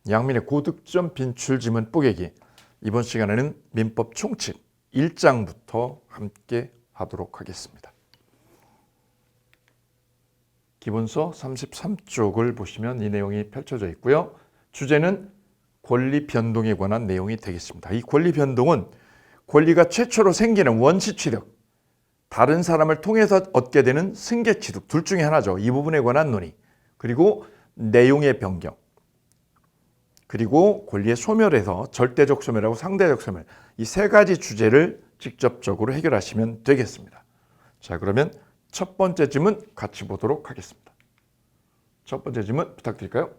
양민의 고득점 빈출 지문 뽀개기. 이번 시간에는 민법 총칙 1장부터 함께 하도록 하겠습니다. 기본서 33쪽을 보시면 이 내용이 펼쳐져 있고요. 주제는 권리 변동에 관한 내용이 되겠습니다. 이 권리 변동은 권리가 최초로 생기는 원시 취득, 다른 사람을 통해서 얻게 되는 승계 취득 둘 중에 하나죠. 이 부분에 관한 논의, 그리고 내용의 변경, 그리고 권리의 소멸에서 절대적 소멸하고 상대적 소멸, 이 세 가지 주제를 직접적으로 해결하시면 되겠습니다. 자, 그러면 첫 번째 질문 같이 보도록 하겠습니다. 첫 번째 질문 부탁드릴까요?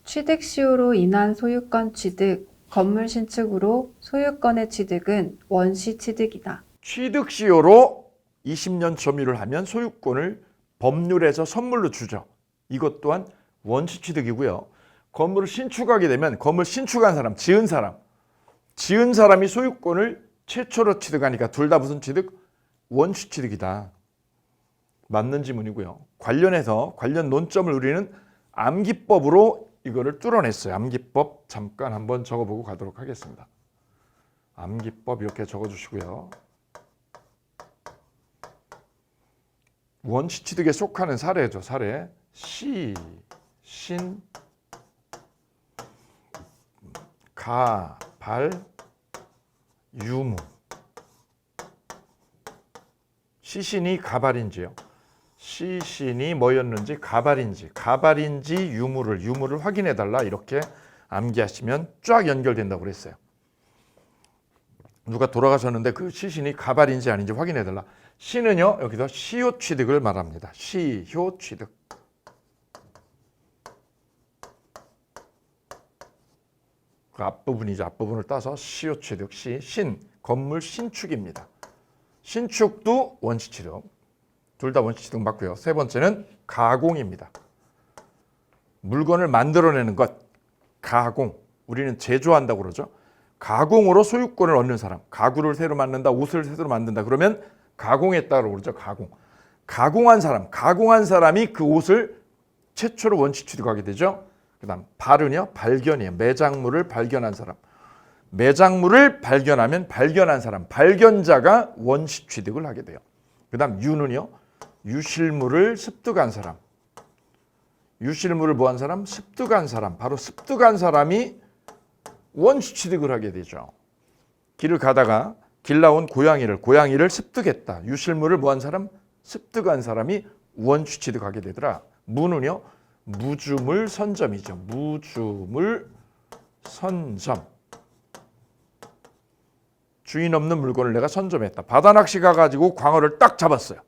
취득 시효로 인한 소유권 취득, 건물 신축으로 소유권의 취득은 원시 취득이다. 취득 시효로 20년 점유를 하면 소유권을 법률에서 선물로 주죠. 이것 또한 원시 취득이고요. 건물을 신축하게 되면 건물 신축한 사람, 지은 사람이 소유권을 최초로 취득하니까 둘 다 무슨 취득? 원시 취득이다. 맞는 지문이고요. 관련 논점을 우리는 암기법으로 이거를 뚫어냈어요. 암기법 잠깐 한번 적어보고 가도록 하겠습니다. 암기법 이렇게 적어주시고요. 원시 취득에 속하는 사례죠. 사례. 시, 신, 가, 발, 유무. 시신이 가발인지요. 시신이 뭐였는지, 가발인지 유무를 확인해달라, 이렇게 암기하시면 쫙 연결된다고 그랬어요. 누가 돌아가셨는데 그 시신이 가발인지 아닌지 확인해달라. 시는요, 여기서 시효 취득을 말합니다. 시효 취득. 그 앞부분이죠. 앞부분을 따서 시효 취득. 신, 건물 신축입니다. 신축도 원시 취득. 둘 다 원시 취득 맞고요. 세 번째는 가공입니다. 물건을 만들어내는 것, 가공. 우리는 제조한다고 그러죠. 가공으로 소유권을 얻는 사람. 가구를 새로 만든다, 옷을 새로 만든다. 그러면 가공했다고 그러죠. 가공한 사람이 그 옷을 최초로 원시 취득하게 되죠. 그다음 발은요, 발견이에요. 매장물을 발견한 사람. 매장물을 발견하면 발견한 사람, 발견자가 원시 취득을 하게 돼요. 그다음 유는요, 유실물을 습득한 사람. 유실물을 뭐한 사람? 습득한 사람. 바로 습득한 사람이 원시 취득을 하게 되죠. 길을 가다가 길 나온 고양이를 습득했다. 유실물을 뭐한 사람? 습득한 사람이 원시 취득하게 되더라. 무는요, 무주물 선점이죠. 무주물 선점. 주인 없는 물건을 내가 선점했다. 바다 낚시 가가지고 광어를 딱 잡았어요.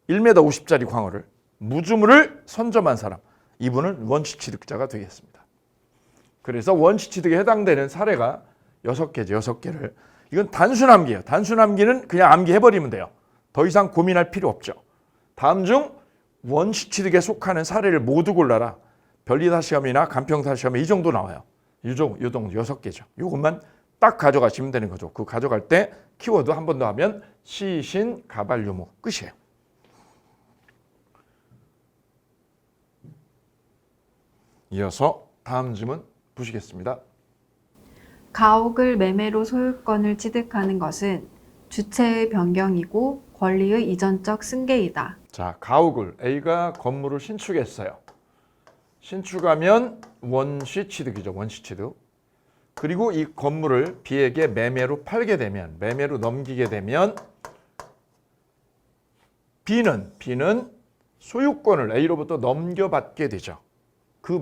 1m 50짜리 광어를. 무주물을 선점한 사람. 이분은 원시 취득자가 되겠습니다. 그래서 원시 취득에 해당되는 사례가 6개죠. 6개를. 이건 단순 암기예요. 단순 암기는 그냥 암기해버리면 돼요. 더 이상 고민할 필요 없죠. 다음 중 원시 취득에 속하는 사례를 모두 골라라. 변리사 시험이나 간평사 시험에 이 정도 나와요. 이 정도 6개죠. 이것만 딱 가져가시면 되는 거죠. 그 가져갈 때 키워드 한 번 더 하면 시, 신, 가발, 유무 끝이에요. 이어서 다음 질문 보시겠습니다. 가옥을 매매로 소유권을 취득하는 것은 주체의 변경이고 권리의 이전적 승계이다. 자, 가옥을 A가 건물을 신축했어요. 신축하면 원시 취득이죠. 원시 취득. 그리고 이 건물을 B에게 매매로 팔게 되면, 매매로 넘기게 되면 B는 소유권을 A로부터 넘겨받게 되죠. 그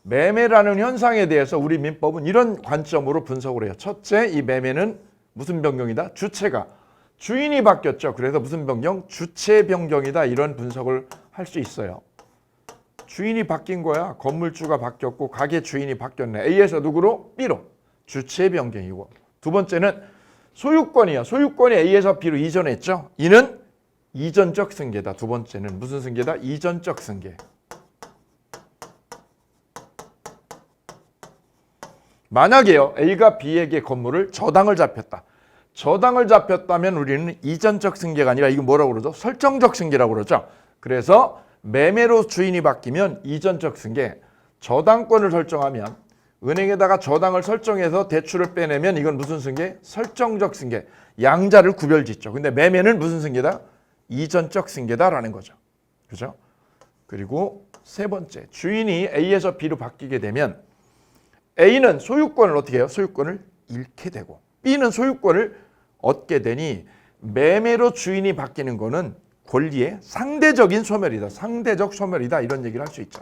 매매라는 현상에 대해서 우리 민법은 이런 관점으로 분석을 해요. 첫째, 이 매매는 무슨 변경이다? 주체가 주인이 바뀌었죠. 그래서 무슨 변경? 주체 변경이다. 이런 분석을 할 수 있어요. 주인이 바뀐 거야. 건물주가 바뀌었고 가게 주인이 바뀌었네. A에서 누구로? B로. 주체 변경이고. 두 번째는 소유권이야. 소유권이 A에서 B로 이전했죠. 이는 이전적 승계다. 두 번째는 무슨 승계다? 이전적 승계. 만약에요, A가 B에게 건물을 저당을 잡혔다. 저당을 잡혔다면 우리는 이전적 승계가 아니라 이거 뭐라고 그러죠? 설정적 승계라고 그러죠. 그래서 매매로 주인이 바뀌면 이전적 승계, 저당권을 설정하면 은행에다가 저당을 설정해서 대출을 빼내면 이건 무슨 승계? 설정적 승계. 양자를 구별짓죠. 근데 매매는 무슨 승계다? 이전적 승계다라는 거죠. 그죠? 그리고 세 번째, 주인이 A에서 B로 바뀌게 되면 A는 소유권을 어떻게 해요? 소유권을 잃게 되고 B는 소유권을 얻게 되니 매매로 주인이 바뀌는 거는 권리의 상대적인 소멸이다. 상대적 소멸이다. 이런 얘기를 할 수 있죠.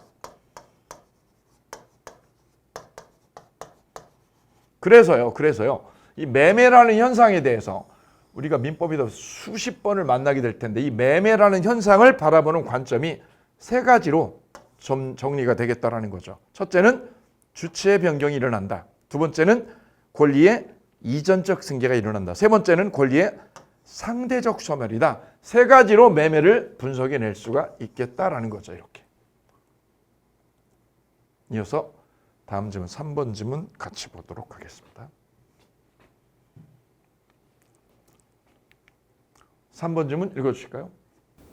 그래서요. 이 매매라는 현상에 대해서 우리가 민법에서 수십 번을 만나게 될 텐데 이 매매라는 현상을 바라보는 관점이 세 가지로 좀 정리가 되겠다라는 거죠. 첫째는 주체의 변경이 일어난다. 두 번째는 권리의 이전적 승계가 일어난다. 세 번째는 권리의 상대적 소멸이다. 세 가지로 매매를 분석해낼 수가 있겠다라는 거죠. 이렇게. 이어서 다음 지문 3번 지문 같이 보도록 하겠습니다. 3번 지문 읽어주실까요?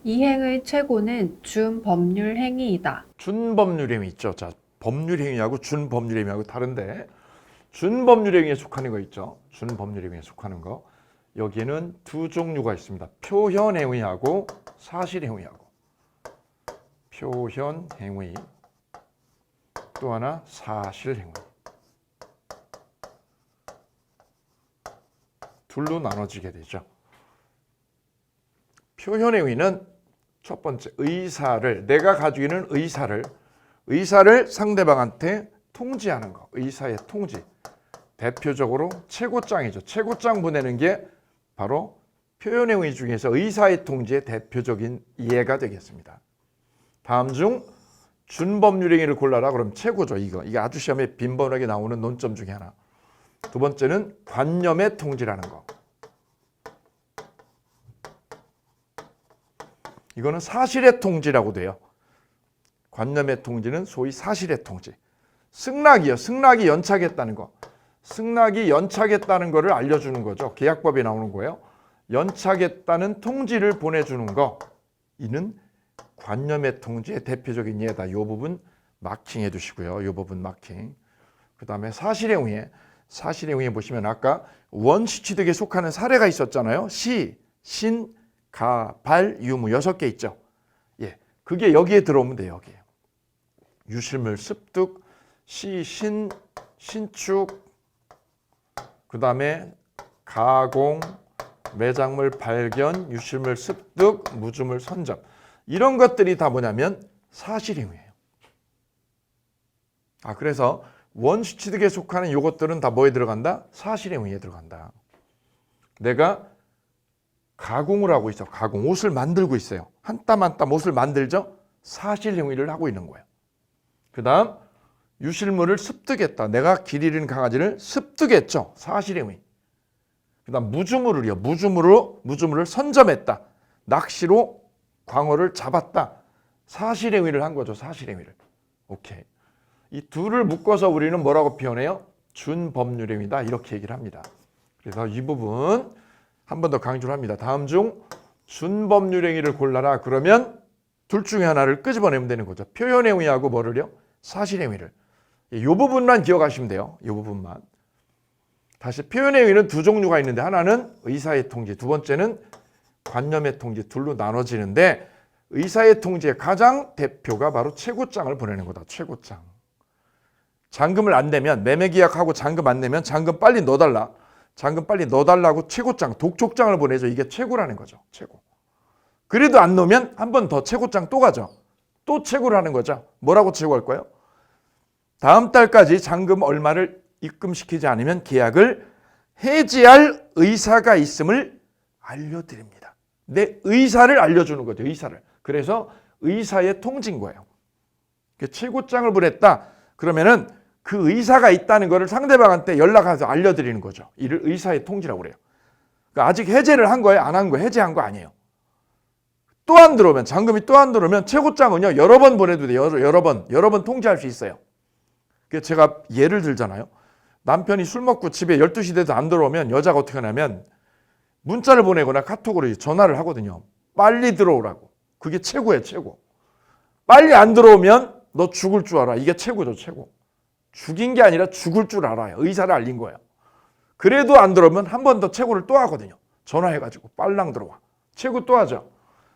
이 행의 최고는 준법률 행위이다. 준법률 행위 있죠. 자, 법률 행위하고 준법률 행위하고 다른데 준법률 행위에 속하는 거 있죠. 준법률 행위에 속하는 거. 여기에는 두 종류가 있습니다. 표현 행위하고 사실 행위하고. 표현 행위 또 하나 사실 행위. 둘로 나눠지게 되죠. 표현 행위는 첫 번째 의사를 내가 가지고 있는 의사를 상대방한테 통지하는 거. 의사의 통지. 대표적으로 최고장이죠. 최고장 보내는 게 바로 표현 행위 중에서 의사의 통지의 대표적인 예가 되겠습니다. 다음 중 준법률 행위를 골라라. 그럼 최고죠. 이게 아주 시험에 빈번하게 나오는 논점 중에 하나. 두 번째는 관념의 통지라는 거. 이거는 사실의 통지라고 돼요. 관념의 통지는 소위 사실의 통지. 승낙이요. 승낙이 연착했다는 거. 승낙이 연착했다는 거를 알려주는 거죠. 계약법에 나오는 거예요. 연착했다는 통지를 보내주는 거. 이는 관념의 통지의 대표적인 예다. 이 부분 마킹해 두시고요. 이 부분 마킹. 그 다음에 사실의 행위에. 사실의 행위에 보시면 아까 원시 취득에 속하는 사례가 있었잖아요. 시, 신, 가, 발, 유무 6개 있죠. 예, 그게 여기에 들어오면 돼요. 여기에. 유실물 습득, 시, 신, 신축, 그 다음에 가공, 매장물 발견, 유실물 습득, 무주물 선점. 이런 것들이 다 뭐냐면 사실행위예요. 그래서 원시 취득에 속하는 이것들은 다 뭐에 들어간다? 사실행위에 들어간다. 내가 가공을 하고 있어. 가공. 옷을 만들고 있어요. 한 땀 한 땀 옷을 만들죠? 사실행위를 하고 있는 거예요. 그 다음 유실물을 습득했다. 내가 길 잃은 강아지를 습득했죠. 사실행위. 그 다음 무주물을요. 무주물을 선점했다. 낚시로 광어를 잡았다. 사실행위를 한 거죠. 사실행위를. 오케이. 이 둘을 묶어서 우리는 뭐라고 표현해요? 준법률행위다. 이렇게 얘기를 합니다. 그래서 이 부분 한 번 더 강조를 합니다. 다음 중 준법률행위를 골라라. 그러면 둘 중에 하나를 끄집어내면 되는 거죠. 표현행위하고 뭐를요? 사실행위를. 이 부분만 기억하시면 돼요. 이 부분만. 다시 표현행위는 두 종류가 있는데 하나는 의사의 통지, 두 번째는 관념의 통지. 둘로 나눠지는데 의사의 통지의 가장 대표가 바로 최고장을 보내는 거다. 최고장. 잔금을 안 내면 매매 계약하고 잔금 안 내면 잔금 빨리 넣어달라. 잔금 빨리 넣어달라고 최고장, 독촉장을 보내죠. 이게 최고라는 거죠. 최고. 그래도 안 넣으면 한 번 더 최고장 또 가죠. 또 최고를 하는 거죠. 뭐라고 최고할 거예요? 다음 달까지 잔금 얼마를 입금시키지 않으면 계약을 해지할 의사가 있음을 알려드립니다. 내 의사를 알려주는 거죠. 의사를. 그래서 의사의 통지인 거예요. 최고장을 보냈다. 그러면은 그 의사가 있다는 것을 상대방한테 연락해서 알려드리는 거죠. 이를 의사의 통지라고 그래요. 그러니까 아직 해제를 한 거예요? 안 한 거예요? 해제한 거 아니에요. 또 안 들어오면, 잔금이 또 안 들어오면 최고장은요, 여러 번 보내도 돼요. 여러 번 통지할 수 있어요. 그래서 제가 예를 들잖아요. 남편이 술 먹고 집에 12시 돼도 안 들어오면 여자가 어떻게 하냐면 문자를 보내거나 카톡으로 전화를 하거든요. 빨리 들어오라고. 그게 최고예요, 최고. 빨리 안 들어오면 너 죽을 줄 알아. 이게 최고죠, 최고. 죽인 게 아니라 죽을 줄 알아요. 의사를 알린 거예요. 그래도 안 들어오면 한 번 더 최고를 또 하거든요. 전화해가지고 빨랑 들어와. 최고 또 하죠.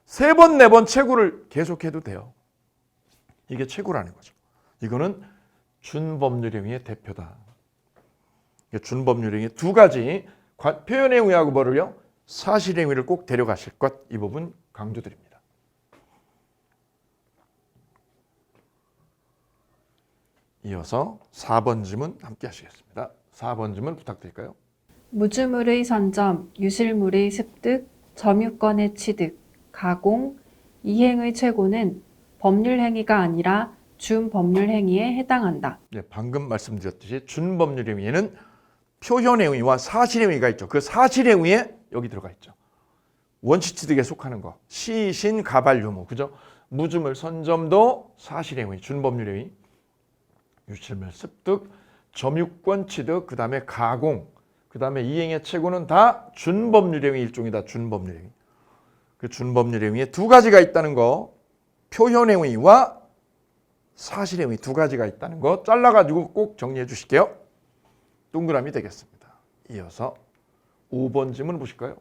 3번, 4번 최고를 계속해도 돼요. 이게 최고라는 거죠. 이거는 준법률행위의 대표다. 준법률행위 두 가지 표현행위하고 뭐를요? 사실행위를 꼭 데려가실 것. 이 부분 강조드립니다. 이어서 4번 지문 함께 하시겠습니다. 4번 지문 부탁드릴까요? 무주물의 선점, 유실물의 습득, 점유권의 취득, 가공, 이행의 최고는 법률행위가 아니라 준법률행위에 해당한다. 네, 방금 말씀드렸듯이 준법률행위에는 표현행위와 사실행위가 있죠. 그 사실행위에 여기 들어가 있죠. 원시취득에 속하는 거. 시신, 가발, 유무. 그죠? 무주물, 선점도 사실행위, 준법률행위. 유실물, 습득, 점유권 취득, 그 다음에 가공, 그 다음에 이행의 최고는 다 준법률행위 일종이다. 준법률행위. 그 준법률행위에 두 가지가 있다는 거, 표현행위와 사실행위 두 가지가 있다는 거 잘라가지고 꼭 정리해 주실게요. 동그라미 되겠습니다. 이어서 5번 질문 보실까요?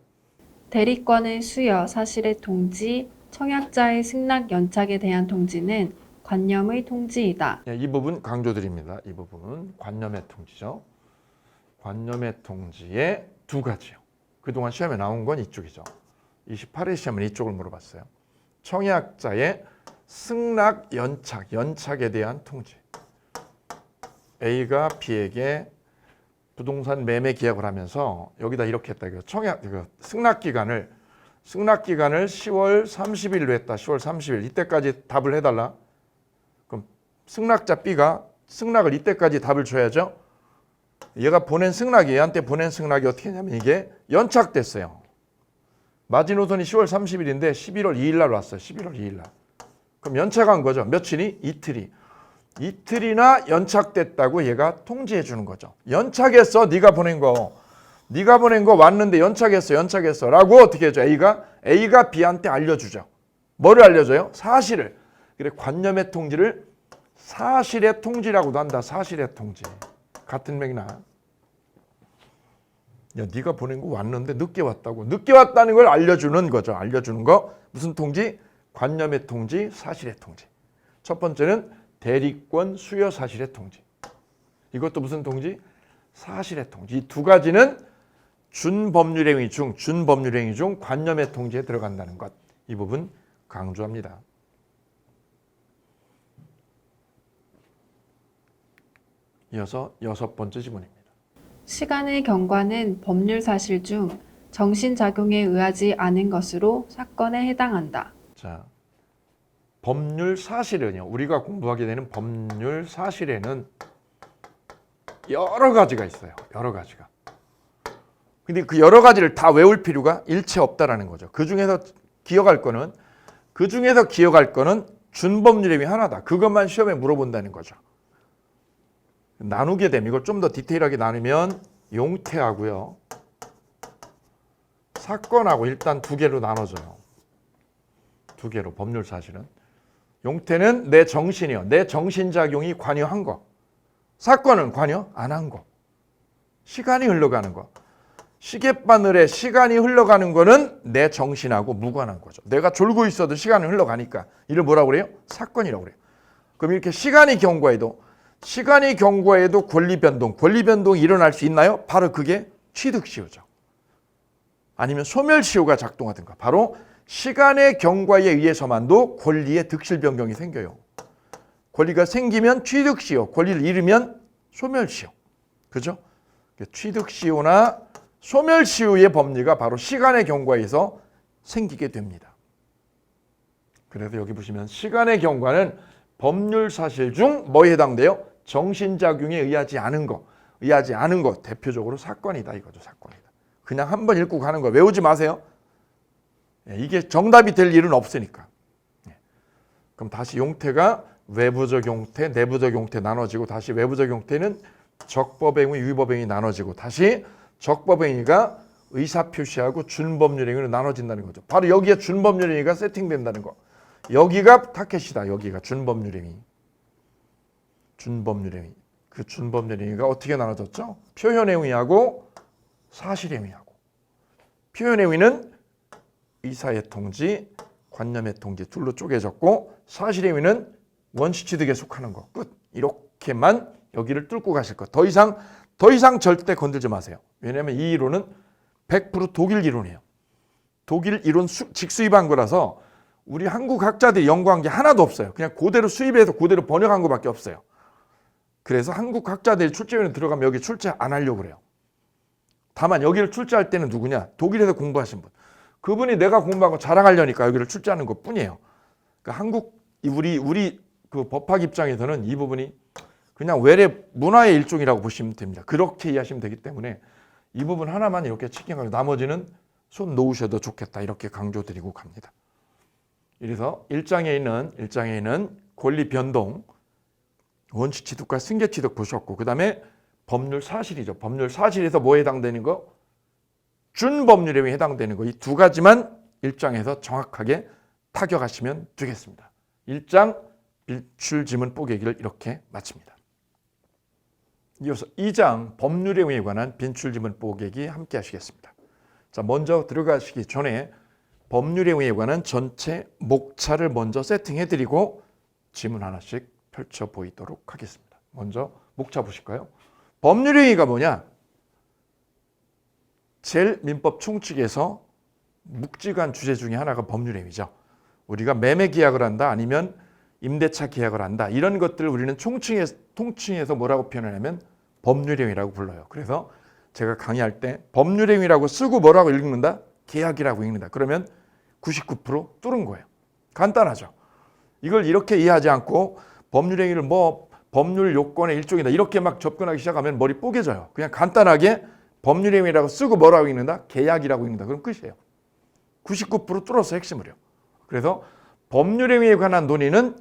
대리권의 수여, 사실의 통지, 청약자의 승낙 연착에 대한 통지는 관념의 통지이다. 이 부분 강조드립니다. 이 부분 관념의 통지죠. 관념의 통지의 두 가지요. 그동안 시험에 나온 건 이쪽이죠. 28회 시험은 이쪽을 물어봤어요. 청약자의 승낙 연착, 연착에 대한 통지. A가 B에게 부동산 매매 계약을 하면서 여기다 이렇게 했다. 청약 승낙 기간을 10월 30일로 했다. 10월 30일 이때까지 답을 해달라. 그럼 승낙자 B가 승낙을 이때까지 답을 줘야죠. 얘가 보낸 승낙이 얘한테 보낸 승낙이 어떻게 했냐면 이게 연착됐어요. 마지노선이 10월 30일인데 11월 2일 날 왔어요. 11월 2일 날. 그럼 연착한 거죠. 며칠이? 이틀이. 이틀이나 연착됐다고 얘가 통지해 주는 거죠. 연착했어. 네가 보낸 거 왔는데 연착했어 라고 어떻게 해줘? A가 B한테 알려주죠. 뭐를 알려줘요? 사실을. 그래 관념의 통지를 사실의 통지라고도 한다. 사실의 통지. 같은 맥락. 야, 네가 보낸 거 왔는데 늦게 왔다고. 늦게 왔다는 걸 알려주는 거죠. 알려주는 거. 무슨 통지? 관념의 통지, 사실의 통지. 첫 번째는 대리권 수여 사실의 통지. 이것도 무슨 통지? 사실의 통지. 이 두 가지는 준법률행위 중 관념의 통지에 들어간다는 것. 이 부분 강조합니다. 이어서 6번째 지문입니다. 시간의 경과는 법률 사실 중 정신작용에 의하지 않은 것으로 사건에 해당한다. 자, 법률 사실은요. 우리가 공부하게 되는 법률 사실에는 여러 가지가 있어요. 여러 가지가. 근데 그 여러 가지를 다 외울 필요가 일체 없다라는 거죠. 그 중에서 기억할 거는 준법률행위 하나다. 그것만 시험에 물어본다는 거죠. 나누게 되면 이걸 좀 더 디테일하게 나누면 용태하고요. 사건하고 일단 두 개로 나눠져요. 두 개로 법률 사실은. 용태는 내 정신이요. 내 정신작용이 관여한 거. 사건은 관여 안 한 거. 시간이 흘러가는 거. 시계바늘에 시간이 흘러가는 거는 내 정신하고 무관한 거죠. 내가 졸고 있어도 시간이 흘러가니까 이를 뭐라고 그래요? 사건이라고 그래요. 그럼 이렇게 시간이 경과해도 권리 변동이 일어날 수 있나요? 바로 그게 취득시효죠. 아니면 소멸시효가 작동하든가. 바로 시간의 경과에 의해서만도 권리의 득실 변경이 생겨요. 권리가 생기면 취득시효, 권리를 잃으면 소멸시효. 그죠? 취득시효나 소멸시효의 법리가 바로 시간의 경과에서 생기게 됩니다. 그래서 여기 보시면 시간의 경과는 법률 사실 중 뭐에 해당돼요? 정신작용에 의하지 않은 거 대표적으로 사건이다 이거죠. 사건이다. 그냥 한번 읽고 가는 거 외우지 마세요. 이게 정답이 될 일은 없으니까. 그럼 다시 용태가 외부적 용태, 내부적 용태 나눠지고 다시 외부적 용태는 적법행위, 위법행위 나눠지고 다시 적법행위가 의사표시하고 준법률행위로 나눠진다는 거죠. 바로 여기에 준법률행위가 세팅된다는 거. 여기가 타켓이다. 여기가 준법률행위. 준법률행위. 그 준법률행위가 어떻게 나눠졌죠? 표현행위하고 사실행위하고. 표현행위는 의사의 통지, 관념의 통지 둘로 쪼개졌고 사실행위는 원시취득에 속하는 거. 끝. 이렇게만 여기를 뚫고 가실 것. 더 이상 절대 건들지 마세요. 왜냐하면 이 이론은 100% 독일 이론이에요. 독일 이론 직수입한 거라서 우리 한국 학자들이 연구한 게 하나도 없어요. 그냥 그대로 수입해서 그대로 번역한 거밖에 없어요. 그래서 한국 학자들이 출제위원회 들어가면 여기 출제 안 하려고 그래요. 다만 여기를 출제할 때는 누구냐? 독일에서 공부하신 분. 그분이 내가 공부하고 자랑하려니까 여기를 출제하는 것 뿐이에요. 그러니까 한국 우리 그 법학 입장에서는 이 부분이 그냥 외래 문화의 일종이라고 보시면 됩니다. 그렇게 이해하시면 되기 때문에 이 부분 하나만 이렇게 체킹하고 나머지는 손 놓으셔도 좋겠다 이렇게 강조드리고 갑니다. 그래서 1장에 있는 권리 변동, 원시 취득과 승계 취득 보셨고 그 다음에 법률 사실이죠. 법률 사실에서 뭐에 해당되는 거? 준법률에 해당되는 거. 이 두 가지만 1장에서 정확하게 타격하시면 되겠습니다. 1장 빈출지문 뽀개기를 이렇게 마칩니다. 이어서 2장 법률행위에 관한 빈출지문 뽀개기 함께 하시겠습니다. 자, 먼저 들어가시기 전에 법률행위에 관한 전체 목차를 먼저 세팅해드리고 지문 하나씩 펼쳐 보이도록 하겠습니다. 먼저 목차 보실까요? 법률행위가 뭐냐? 제일 민법 총칙에서 묵직한 주제 중에 하나가 법률행위죠. 우리가 매매 계약을 한다 아니면 임대차 계약을 한다 이런 것들을 우리는 통칭해서 뭐라고 표현하냐면 법률행위라고 불러요. 그래서 제가 강의할 때 법률행위라고 쓰고 뭐라고 읽는다? 계약이라고 읽는다. 그러면 99% 뚫은 거예요. 간단하죠. 이걸 이렇게 이해하지 않고 법률행위를 법률 요건의 일종이다 이렇게 막 접근하기 시작하면 머리 뽀개져요. 그냥 간단하게 법률행위라고 쓰고 뭐라고 읽는다? 계약이라고 읽는다. 그럼 끝이에요. 99% 뚫었어 핵심을요. 그래서 법률행위에 관한 논의는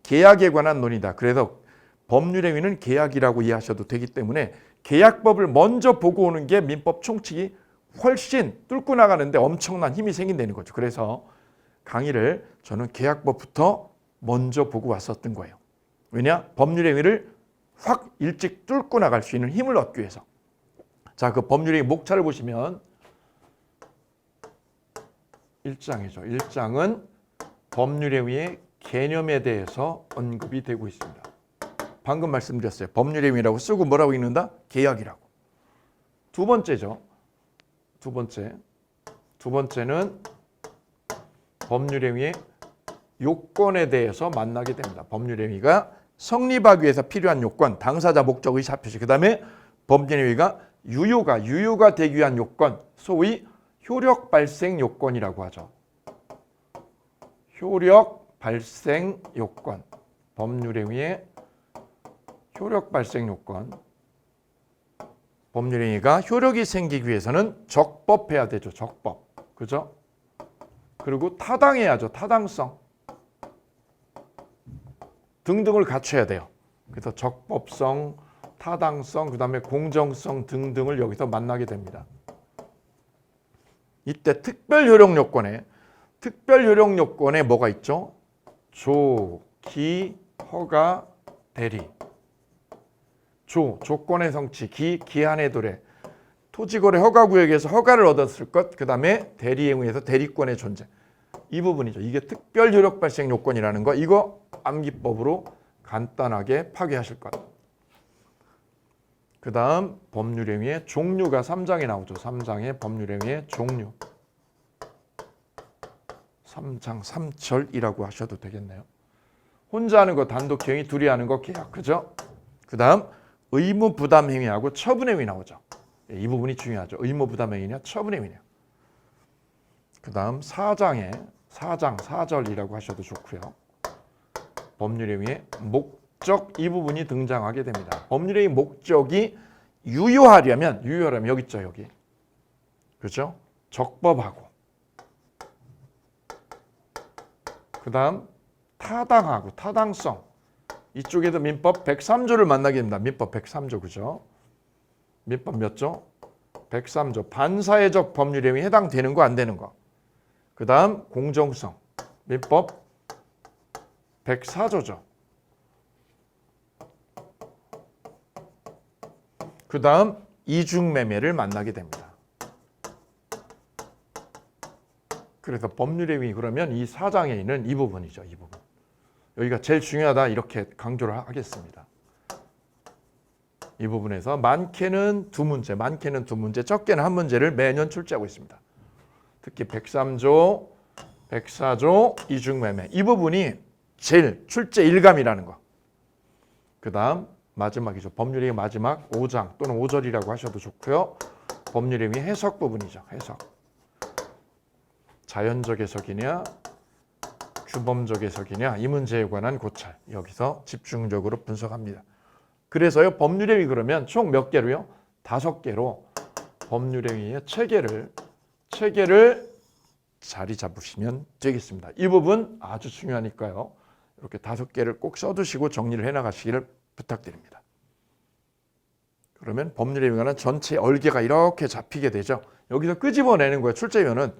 계약에 관한 논의다. 그래서 법률행위는 계약이라고 이해하셔도 되기 때문에 계약법을 먼저 보고 오는 게 민법 총칙이 훨씬 뚫고 나가는데 엄청난 힘이 생긴다는 거죠. 그래서 강의를 저는 계약법부터 먼저 보고 왔었던 거예요. 왜냐? 법률행위를 확 일찍 뚫고 나갈 수 있는 힘을 얻기 위해서. 자, 그 법률행위 목차를 보시면 1장이죠. 1장은 법률행위의 개념에 대해서 언급이 되고 있습니다. 방금 말씀드렸어요. 법률행위라고 쓰고 뭐라고 읽는다? 계약이라고. 두 번째죠. 두 번째는 법률행위의 요건에 대해서 만나게 됩니다. 법률행위가 성립하기 위해서 필요한 요건, 당사자 목적 의사 표시. 그다음에 법률행위가 유효가 되기 위한 요건, 소위 효력 발생 요건이라고 하죠. 효력 발생 요건. 법률행위의 효력 발생 요건. 법률행위가 효력이 생기기 위해서는 적법해야 되죠. 적법. 그죠? 그리고 타당해야죠. 타당성. 등등을 갖춰야 돼요. 그래서 적법성, 타당성, 그다음에 공정성 등등을 여기서 만나게 됩니다. 이때 특별 효력 요건에 뭐가 있죠? 조, 기, 허가, 대리. 조건의 성취, 기한의 도래. 토지거래 허가구역에서 허가를 얻었을 것, 그 다음에 대리행위에서 대리권의 존재. 이 부분이죠. 이게 특별 효력 발생 요건이라는 거. 이거 암기법으로 간단하게 파괴하실 것. 그 다음 법률행위의 종류가 3장에 나오죠. 3장의 법률행위의 종류. 3장 3절이라고 하셔도 되겠네요. 혼자 하는 거 단독행위, 둘이 하는 거 계약. 그죠? 그 다음 의무 부담 행위하고 처분행위 나오죠. 이 부분이 중요하죠. 의무 부담 행위냐 처분행위냐. 그 다음 4장 4절이라고 하셔도 좋고요. 법률행위의 목적 이 부분이 등장하게 됩니다. 법률행위 목적이 유효하려면 여기 있죠. 여기. 그렇죠? 적법하고. 그 다음 타당하고 타당성. 이쪽에도 민법 103조를 만나게 됩니다. 민법 103조 그죠? 민법 몇 조? 103조. 반사회적 법률행위 해당되는 거 안 되는 거. 그 다음 공정성. 민법 104조죠. 그 다음 이중매매를 만나게 됩니다. 그래서 법률의 행위 그러면 이 4장에 있는 이 부분이죠. 이 부분. 여기가 제일 중요하다 이렇게 강조를 하겠습니다. 이 부분에서 많게는 두 문제, 적게는 한 문제를 매년 출제하고 있습니다. 특히 103조, 104조 이중매매 이 부분이 제일 출제 일감이라는 거. 그 다음 마지막이죠. 법률의 마지막 5장 또는 5절이라고 하셔도 좋고요. 법률의 해석 부분이죠. 해석. 자연적 해석이냐 규범적 해석이냐 이 문제에 관한 고찰 여기서 집중적으로 분석합니다. 그래서요 법률의 행위 그러면 총 몇 개로요? 5개로 법률의 행위의 체계를 자리 잡으시면 되겠습니다. 이 부분 아주 중요하니까요. 이렇게 5개를 꼭 써두시고 정리를 해나가시기를 부탁드립니다. 그러면 법률에 관한 전체 얼개가 이렇게 잡히게 되죠. 여기서 끄집어내는 거예요. 출제위원은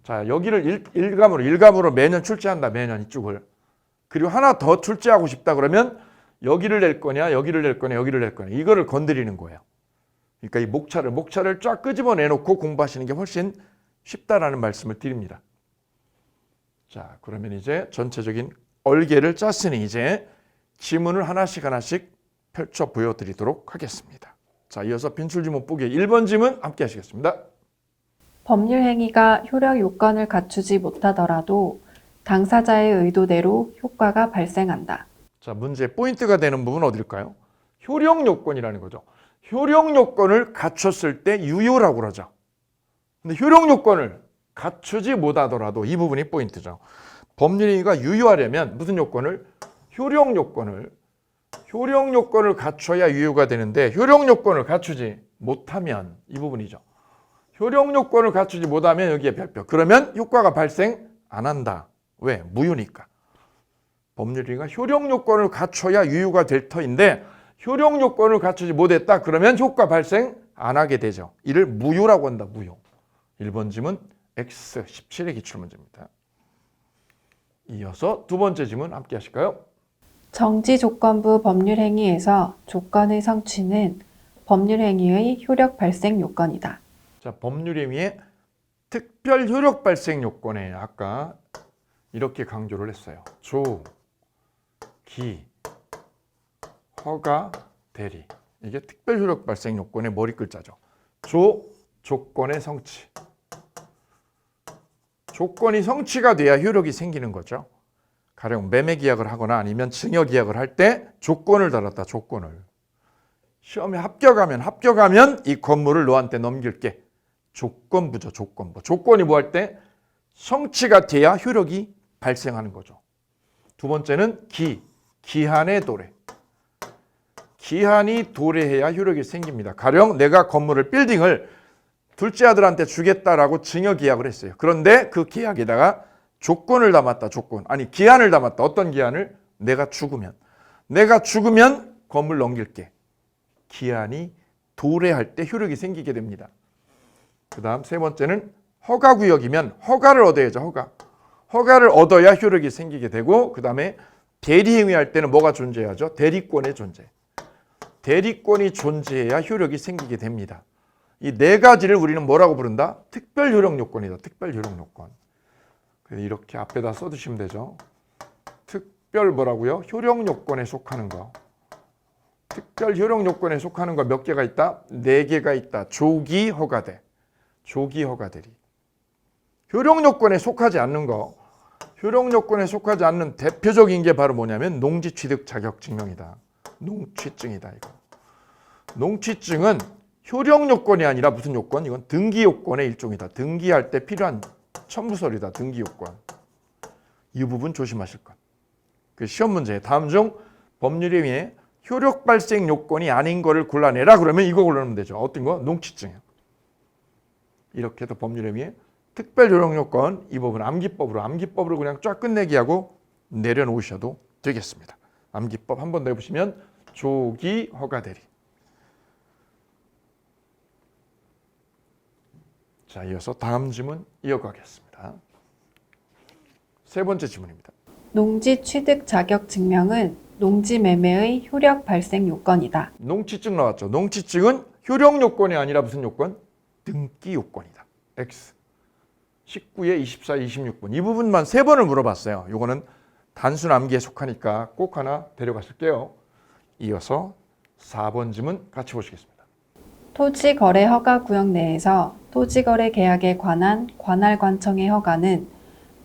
자 여기를 일감으로 매년 출제한다. 매년 이쪽을. 그리고 하나 더 출제하고 싶다 그러면 여기를 낼 거냐 여기를 낼 거냐 여기를 낼 거냐 이거를 건드리는 거예요. 그러니까 이 목차를 쫙 끄집어내놓고 공부하시는 게 훨씬 쉽다라는 말씀을 드립니다. 자 그러면 이제 전체적인 얼개를 짰으니 이제 지문을 하나씩 펼쳐 보여드리도록 하겠습니다. 자 이어서 빈출지문 보기 1번 지문 함께 하시겠습니다. 법률 행위가 효력 요건을 갖추지 못하더라도 당사자의 의도대로 효과가 발생한다. 자 문제 포인트가 되는 부분 어딜까요? 효력 요건이라는 거죠. 효력 요건을 갖췄을 때 유효라고 그러죠. 근데 효력 요건을 갖추지 못하더라도 이 부분이 포인트죠. 법률 행위가 유효하려면 무슨 요건을? 효력 요건을 갖춰야 유효가 되는데 효력 요건을 갖추지 못하면 이 부분이죠. 효력 요건을 갖추지 못하면 여기에 별표. 그러면 효과가 발생 안 한다. 왜? 무효니까. 법률 행위가 효력 요건을 갖춰야 유효가 될 터인데 효력 요건을 갖추지 못했다. 그러면 효과 발생 안 하게 되죠. 이를 무효라고 한다. 무효. 1번 지문 X17의 기출문제입니다. 이어서 두 번째 지문 함께 하실까요? 정지조건부 법률행위에서 조건의 성취는 법률행위의 효력 발생 요건이다. 자, 법률행위의 특별 효력 발생 요건에 아까 이렇게 강조를 했어요. 조, 기, 허가, 대리. 이게 특별 효력 발생 요건의 머리 글자죠. 조, 조건의 성취. 조건이 성취가 돼야 효력이 생기는 거죠. 가령 매매 계약을 하거나 아니면 증여 계약을 할 때 조건을 달았다. 조건을. 시험에 합격하면 이 건물을 너한테 넘길게. 조건부죠. 조건부. 조건이 뭐 할 때? 성취가 돼야 효력이 발생하는 거죠. 두 번째는 기한의 도래. 기한이 도래해야 효력이 생깁니다. 가령 내가 건물을 빌딩을 둘째 아들한테 주겠다라고 증여 계약을 했어요. 그런데 그 계약에다가 조건을 담았다. 기한을 담았다. 어떤 기한을? 내가 죽으면 건물 넘길게. 기한이 도래할 때 효력이 생기게 됩니다. 그 다음 세 번째는 허가구역이면 허가를 얻어야죠. 허가를 얻어야 효력이 생기게 되고 그 다음에 대리행위할 때는 뭐가 존재하죠? 대리권의 존재. 대리권이 존재해야 효력이 생기게 됩니다. 이 네 가지를 우리는 뭐라고 부른다? 특별 효력 요건이다. 특별 효력 요건. 이렇게 앞에다 써두시면 되죠. 특별 뭐라고요? 효력 요건에 속하는 거. 특별 효력 요건에 속하는 거 몇 개가 있다? 4개가 있다. 조기 허가대. 조기 허가대리. 효력 요건에 속하지 않는 거. 효력 요건에 속하지 않는 대표적인 게 바로 뭐냐면 농지 취득 자격 증명이다. 농취증이다 이거. 농취증은 효력 요건이 아니라 무슨 요건? 이건 등기 요건의 일종이다. 등기할 때 필요한 첨부서류다. 등기 요건. 이 부분 조심하실 것. 그 시험 문제 다음 중 법률에 의해 효력 발생 요건이 아닌 거를 골라내라. 그러면 이거 골라내면 되죠. 어떤 거? 농취증이요. 이렇게 해서 법률에 의해 특별 효력 요건 이 부분 암기법으로 그냥 쫙 끝내기 하고 내려놓으셔도 되겠습니다. 암기법 한번 더 해보시면 조기 허가대리. 자, 이어서 다음 지문 이어가겠습니다. 세 번째 지문입니다. 농지 취득 자격 증명은 농지 매매의 효력 발생 요건이다. 농취증 나왔죠. 농취증은 효력 요건이 아니라 무슨 요건? 등기 요건이다. X. 19에 24, 26번. 이 부분만 3번을 물어봤어요. 이거는 단순 암기에 속하니까 꼭 하나 데려가실게요. 이어서 4번 지문 같이 보시겠습니다. 토지거래 허가구역 내에서 토지거래 계약에 관한 관할관청의 허가는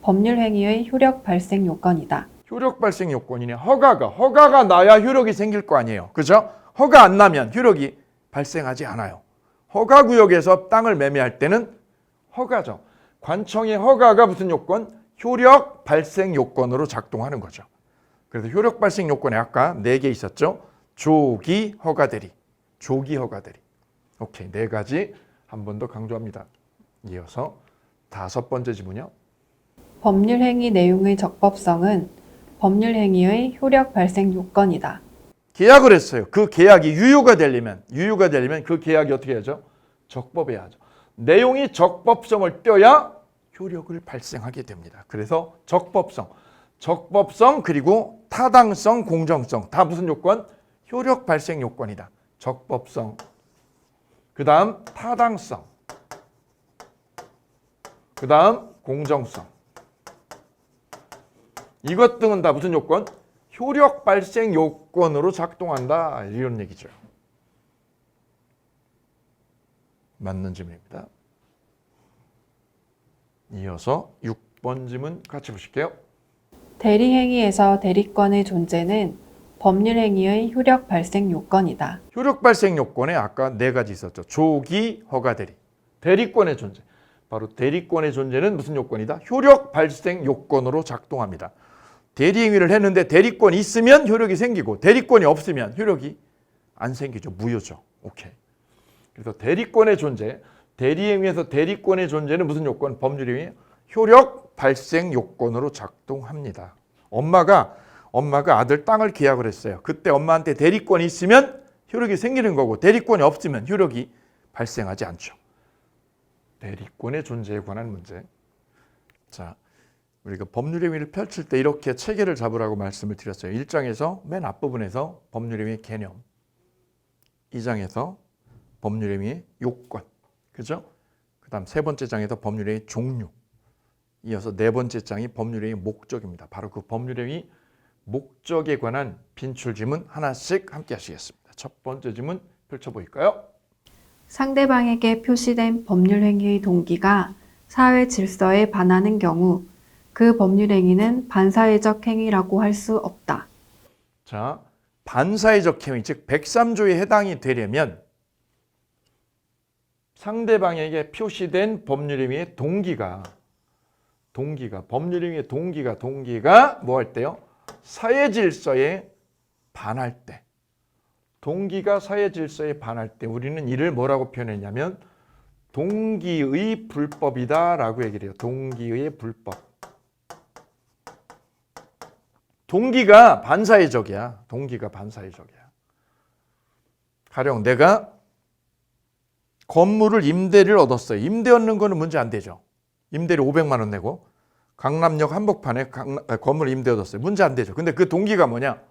법률행위의 효력 발생 요건이다. 효력 발생 요건이네. 허가가 나야 효력이 생길 거 아니에요. 그죠? 허가 안 나면 효력이 발생하지 않아요. 허가 구역에서 땅을 매매할 때는 허가죠. 관청의 허가가 무슨 요건? 효력 발생 요건으로 작동하는 거죠. 그래서 효력 발생 요건에 아까 4개 있었죠. 조기 허가 대리, 조기 허가 대리. 오케이, 4가지 한 번 더 강조합니다. 이어서 5번째 지문이요. 법률행위 내용의 적법성은 법률행위의 효력 발생 요건이다. 계약을 했어요. 그 계약이 유효가 되려면 그 계약이 어떻게 해야죠? 적법해야 하죠. 내용이 적법성을 떼야 효력을 발생하게 됩니다. 그래서 적법성 그리고 타당성, 공정성 다 무슨 요건? 효력 발생 요건이다. 적법성, 그 다음 타당성, 그 다음 공정성. 이것 등은 다 무슨 요건? 효력 발생 요건으로 작동한다. 이런 얘기죠. 맞는 질문입니다. 이어서 6번 질문 같이 보실게요. 대리행위에서 대리권의 존재는 법률행위의 효력 발생 요건이다. 효력 발생 요건에 아까 4가지 있었죠. 조기 허가 대리, 대리권의 존재. 바로 대리권의 존재는 무슨 요건이다? 효력 발생 요건으로 작동합니다. 대리행위를 했는데 대리권이 있으면 효력이 생기고 대리권이 없으면 효력이 안 생기죠. 무효죠. 오케이. 그래서 대리권의 존재, 대리행위에서 대리권의 존재는 무슨 요건? 법률행위 효력 발생 요건으로 작동합니다. 엄마가 아들 땅을 계약을 했어요. 그때 엄마한테 대리권이 있으면 효력이 생기는 거고 대리권이 없으면 효력이 발생하지 않죠. 대리권의 존재에 관한 문제. 자, 우리가 법률행위를 펼칠 때 이렇게 체계를 잡으라고 말씀을 드렸어요. 1장에서 맨 앞부분에서 법률행위의 개념, 2장에서 법률행위의 요건, 그죠? 그 다음 3번째 장에서 법률행위의 종류, 이어서 4번째 장이 법률행위의 목적입니다. 바로 그 법률행위 목적에 관한 빈출 지문 하나씩 함께 하시겠습니다. 첫 번째 지문 펼쳐보일까요? 상대방에게 표시된 법률행위의 동기가 사회 질서에 반하는 경우 그 법률행위는 반사회적 행위라고 할 수 없다. 자, 반사회적 행위, 즉 103조에 해당이 되려면 상대방에게 표시된 법률행위의 동기가 법률행위의 동기가 뭐 할 때요? 사회 질서에 반할 때, 동기가 사회 질서에 반할 때 우리는 이를 뭐라고 표현했냐면 동기의 불법이다라고 얘기를 해요. 동기의 불법. 동기가 반사회적이야. 가령 내가 건물을 임대를 얻었어요. 임대 얻는 거는 문제 안 되죠. 임대료 500만 원 내고 강남역 한복판에 건물 임대 얻었어요. 문제 안 되죠. 근데 그 동기가 뭐냐?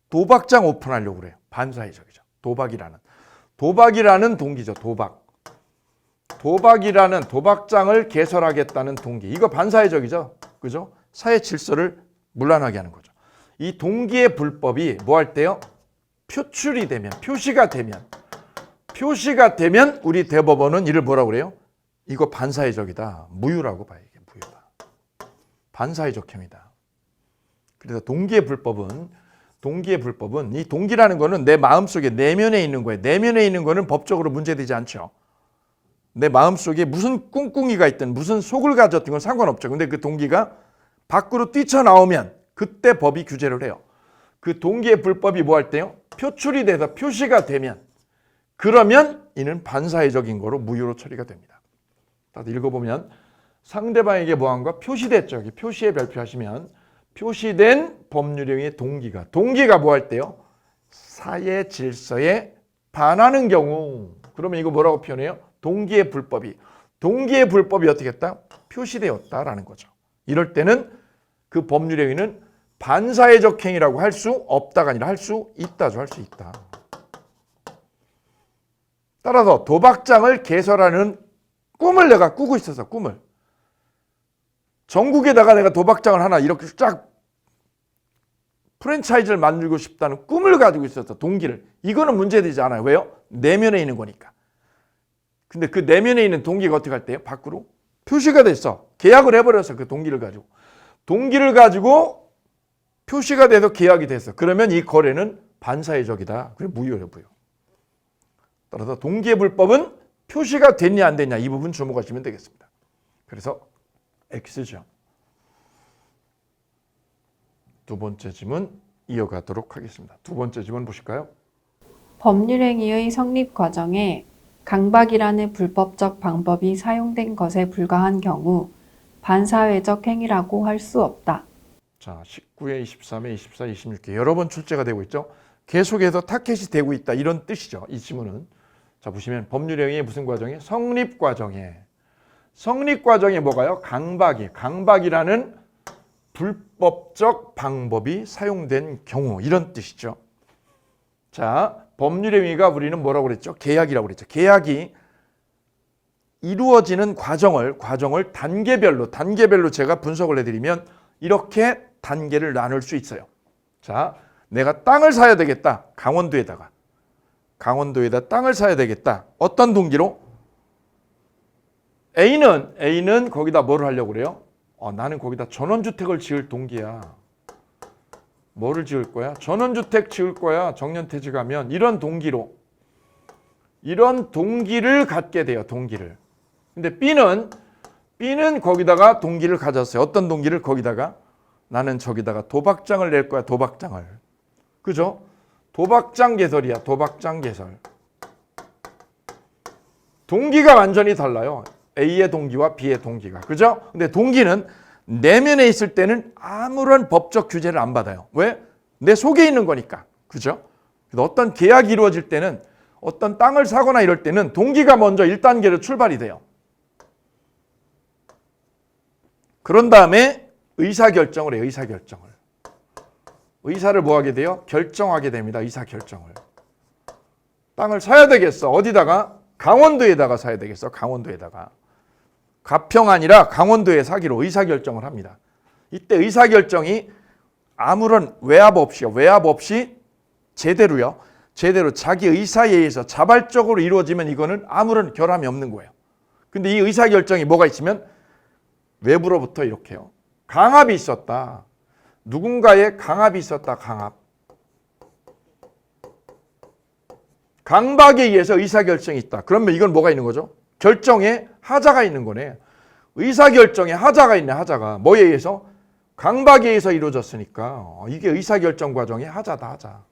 도박장 오픈하려고 그래요. 반사회적이죠. 도박이라는 동기죠. 도박장을 개설하겠다는 동기. 이거 반사회적이죠. 그죠? 사회 질서를 문란하게 하는 거죠. 이 동기의 불법이 뭐 할 때요? 표출이 되면, 표시가 되면 우리 대법원은 이를 뭐라고 그래요? 이거 반사회적이다. 무효라고 봐요. 이게 무효다. 반사회적 행위다. 그래서 동기의 불법은 이 동기라는 거는 내 마음속에 내면에 있는 거예요. 내면에 있는 거는 법적으로 문제되지 않죠. 내 마음속에 무슨 꿍꿍이가 있든 무슨 속을 가졌든 건 상관없죠. 근데 그 동기가 밖으로 뛰쳐나오면 그때 법이 규제를 해요. 그 동기의 불법이 뭐 할 때요? 표출이 돼서 표시가 되면 그러면 이는 반사회적인 거로 무효로 처리가 됩니다. 다들 읽어보면 상대방에게 뭐한 거? 표시됐죠. 여기 표시에 별표하시면 표시된 법률행위의 동기가 뭐 할 때요? 사회 질서에 반하는 경우. 그러면 이거 뭐라고 표현해요? 동기의 불법이 어떻게 했다? 표시되었다라는 거죠. 이럴 때는 그 법률행위는 반사회적 행위라고 할 수 없다가 아니라 할 수 있다죠. 할 수 있다. 따라서 도박장을 개설하는 꿈을 내가 꾸고 있었어. 꿈을. 전국에다가 내가 도박장을 하나 이렇게 쫙 프랜차이즈를 만들고 싶다는 꿈을 가지고 있었어. 동기를. 이거는 문제되지 않아요. 왜요? 내면에 있는 거니까. 근데 그 내면에 있는 동기가 어떻게 할 때요? 밖으로 표시가 됐어. 계약을 해버렸어. 그 동기를 가지고. 동기를 가지고 표시가 돼서 계약이 됐어. 그러면 이 거래는 반사회적이다. 그래 무효예요. 무효. 따라서 동기의 불법은 표시가 됐냐 안 됐냐 이 부분 주목하시면 되겠습니다. 그래서 X죠. 두 번째 지문 이어가도록 하겠습니다. 두 번째 지문 보실까요? 법률행위의 성립 과정에 강박이라는 불법적 방법이 사용된 것에 불과한 경우 반사회적 행위라고 할 수 없다. 자, 19회, 23회, 24, 26회 여러 번 출제가 되고 있죠. 계속해서 타켓이 되고 있다 이런 뜻이죠. 이 지문은. 자, 보시면 법률행위의 무슨 과정에? 성립 과정에. 성립 과정에 뭐가요? 강박이. 강박이라는 불법적 방법이 사용된 경우 이런 뜻이죠. 자, 법률행위가 우리는 뭐라고 그랬죠? 계약이라고 그랬죠. 계약이 이루어지는 과정을 단계별로 제가 분석을 해드리면 이렇게 단계를 나눌 수 있어요. 자, 내가 땅을 사야 되겠다. 강원도에다 땅을 사야 되겠다. 어떤 동기로? A는 거기다 뭐를 하려고 그래요? 나는 거기다 전원주택을 지을 동기야. 뭐를 지을 거야? 전원주택 지을 거야. 정년퇴직하면 이런 동기로. 이런 동기를 갖게 돼요. 동기를. 근데 B는 거기다가 동기를 가졌어요. 어떤 동기를? 거기다가 나는 저기다가 도박장을 낼 거야. 도박장을. 그죠? 도박장 개설이야. 도박장 개설. 동기가 완전히 달라요. A의 동기와 B의 동기가. 그죠? 근데 동기는 내면에 있을 때는 아무런 법적 규제를 안 받아요. 왜? 내 속에 있는 거니까. 그죠? 어떤 계약이 이루어질 때는 어떤 땅을 사거나 이럴 때는 동기가 먼저 1단계로 출발이 돼요. 그런 다음에 의사결정을 해요. 의사결정을. 의사를 뭐 하게 돼요? 결정하게 됩니다. 의사결정을. 땅을 사야 되겠어. 어디다가? 강원도에다가 사야 되겠어. 강원도에다가. 가평 아니라 강원도에 사기로 의사결정을 합니다. 이때 의사결정이 아무런 외압 없이 제대로 자기 의사에 의해서 자발적으로 이루어지면 이거는 아무런 결함이 없는 거예요. 근데 이 의사결정이 뭐가 있으면 외부로부터 이렇게요. 강압이 있었다. 누군가의 강압이 있었다. 강박에 의해서 의사결정이 있다. 그러면 이건 뭐가 있는 거죠? 결정에 하자가 있는 거네. 의사결정에 하자가 있네. 하자가. 뭐에 의해서? 강박에 의해서 이루어졌으니까 이게 의사결정 과정의 하자다. 하자.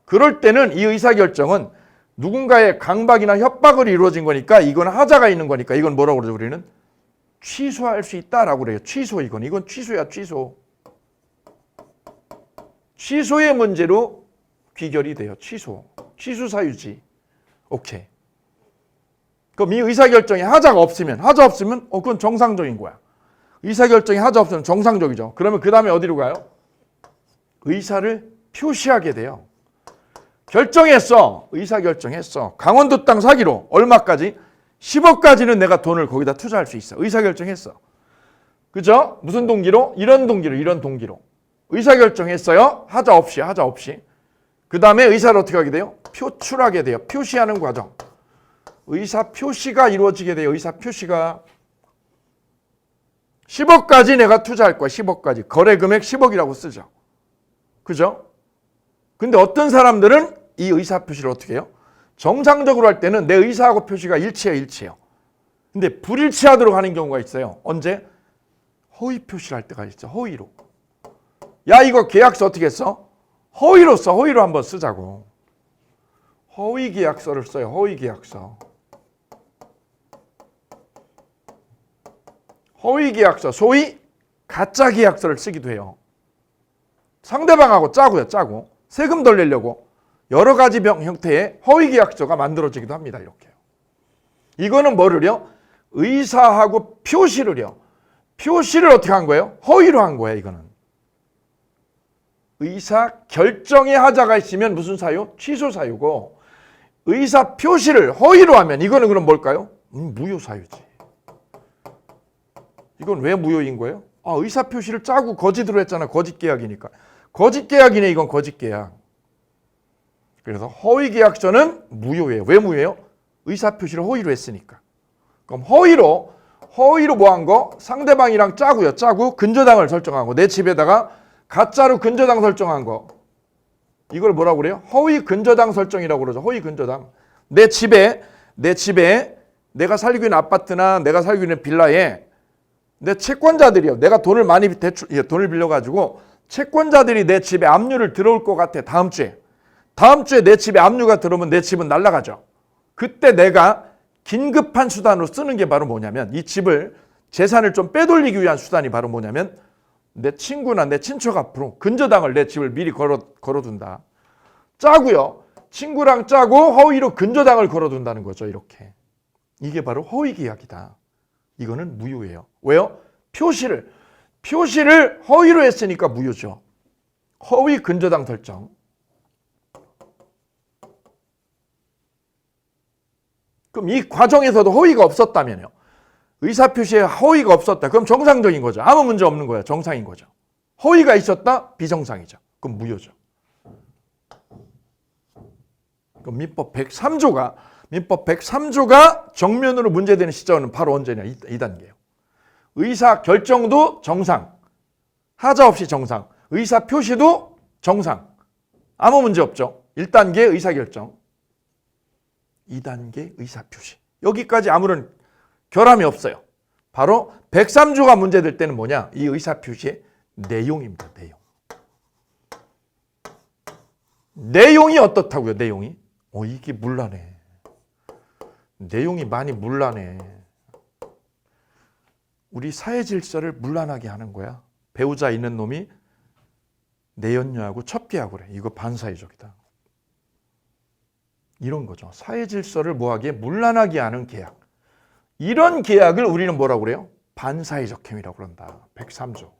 그럴 때는 이 의사결정은 누군가의 강박이나 협박으로 이루어진 거니까 이건 하자가 있는 거니까 이건 뭐라고 그러죠? 우리는 취소할 수 있다라고 그래요. 취소 이건 취소야. 취소. 취소의 문제로 귀결이 돼요. 취소 사유지. 오케이. 그럼 이 의사결정에 하자 없으면 그건 정상적인 거야. 의사결정에 하자 없으면 정상적이죠. 그러면 그 다음에 어디로 가요? 의사를 표시하게 돼요. 결정했어. 의사결정했어. 강원도 땅 사기로 얼마까지? 10억까지는 내가 돈을 거기다 투자할 수 있어. 의사결정했어. 그죠? 무슨 동기로? 이런 동기로. 의사결정했어요. 하자 없이. 그 다음에 의사를 어떻게 하게 돼요? 표출하게 돼요. 표시하는 과정. 의사 표시가 이루어지게 돼요. 의사 표시가 10억까지 내가 투자할 거야. 10억까지. 거래 금액 10억이라고 쓰죠. 그죠? 근데 어떤 사람들은 이 의사 표시를 어떻게 해요? 정상적으로 할 때는 내 의사하고 표시가 일치해요. 근데 불일치하도록 하는 경우가 있어요. 언제? 허위 표시를 할 때가 있죠. 허위로. 야, 이거 계약서 어떻게 했어? 허위로 써. 허위로 한번 쓰자고. 허위 계약서를 써요. 허위 계약서. 허위 계약서, 소위 가짜 계약서를 쓰기도 해요. 상대방하고 짜고 세금 덜 내려고 여러 가지 형태의 허위 계약서가 만들어지기도 합니다. 이렇게. 이거는 뭐를요? 의사하고 표시를요. 표시를 어떻게 한 거예요? 허위로 한 거예요. 이거는. 의사 결정의 하자가 있으면 무슨 사유? 취소 사유고, 의사 표시를 허위로 하면 이거는 그럼 뭘까요? 무효 사유지. 이건 왜 무효인 거예요? 의사 표시를 짜고 거짓으로 했잖아. 거짓 계약이니까. 거짓 계약이네. 이건 거짓 계약. 그래서 허위 계약서는 무효예요. 왜 무효예요? 의사 표시를 허위로 했으니까. 그럼 허위로 뭐 한 거? 상대방이랑 짜고요. 짜고 근저당을 설정한 거. 내 집에다가 가짜로 근저당 설정한 거. 이걸 뭐라고 그래요? 허위 근저당 설정이라고 그러죠. 허위 근저당. 내 집에 내가 살고 있는 아파트나 내가 살고 있는 빌라에 내 채권자들이요. 내가 돈을 많이 돈을 빌려가지고 채권자들이 내 집에 압류를 들어올 것 같아. 다음 주에 내 집에 압류가 들어오면 내 집은 날아가죠. 그때 내가 긴급한 수단으로 쓰는 게 바로 뭐냐면 이 집을 재산을 좀 빼돌리기 위한 수단이 바로 뭐냐면 내 친구나 내 친척 앞으로 근저당을 내 집을 미리 걸어둔다. 짜고요. 친구랑 짜고 허위로 근저당을 걸어둔다는 거죠. 이렇게. 이게 바로 허위 계약이다. 이거는 무효예요. 왜요? 표시를 허위로 했으니까 무효죠. 허위 근저당 설정. 그럼 이 과정에서도 허위가 없었다면요. 의사표시에 허위가 없었다. 그럼 정상적인 거죠. 아무 문제 없는 거예요. 정상인 거죠. 허위가 있었다? 비정상이죠. 그럼 무효죠. 그럼 민법 103조가 정면으로 문제되는 시점은 바로 언제냐? 2단계예요. 의사 결정도 정상, 하자 없이 정상, 의사 표시도 정상, 아무 문제 없죠. 1단계 의사 결정, 2단계 의사 표시. 여기까지 아무런 결함이 없어요. 바로 103조가 문제될 때는 뭐냐? 이 의사 표시의 내용입니다. 내용이 어떻다고요? 내용이? 이게 문란해. 내용이 많이 문란해. 우리 사회 질서를 문란하게 하는 거야. 배우자 있는 놈이 내연녀하고 첩계하고 그래. 이거 반사회적이다. 이런 거죠. 사회 질서를 뭐하게 문란하게 하는 계약. 이런 계약을 우리는 뭐라고 그래요? 반사회적 행위라고 그런다. 103조.